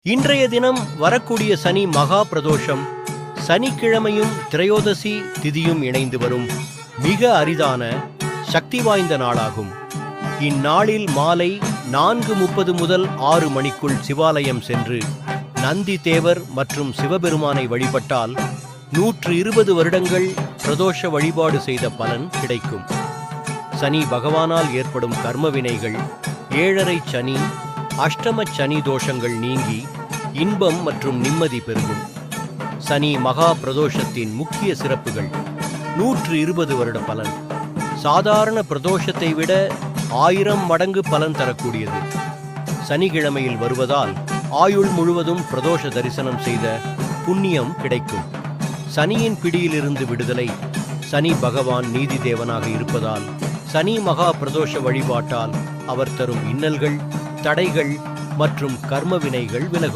இன்றைய தினம் வரக்கூடிய சனி மகா பிரதோஷம், சனிக்கிழமையும் திரையோதசி திதியும் இணைந்து வரும் மிக அரிதான சக்தி வாய்ந்த நாளாகும். இந்நாளில் மாலை 4:30 முதல் 6 மணிக்குள் சிவாலயம் சென்று நந்தி தேவர் மற்றும் சிவபெருமானை வழிபட்டால் 120 வருடங்கள் பிரதோஷ வழிபாடு செய்த பலன் கிடைக்கும். சனி பகவானால் ஏற்படும் கர்ம வினைகள், 7.5 சனி, அஷ்டம சனி தோஷங்கள் நீங்கி இன்பம் மற்றும் நிம்மதி பெருகும். சனி மகா பிரதோஷத்தின் முக்கிய சிறப்புகள்: 120 வருட பலன். சாதாரண பிரதோஷத்தை விட 1000 மடங்கு பலன் தரக்கூடியது. சனிக்கிழமையில் வருவதால் ஆயுள் முழுவதும் பிரதோஷ தரிசனம் செய்த புண்ணியம் கிடைக்கும். சனியின் பிடியிலிருந்து விடுதலை. சனி பகவான் நீதி தேவனாக இருப்பதால் சனி மகா பிரதோஷ வழிபாட்டால் அவர் தரும் இன்னல்கள், தடைகள் மற்றும் கர்ம வினைகள் விலகும்.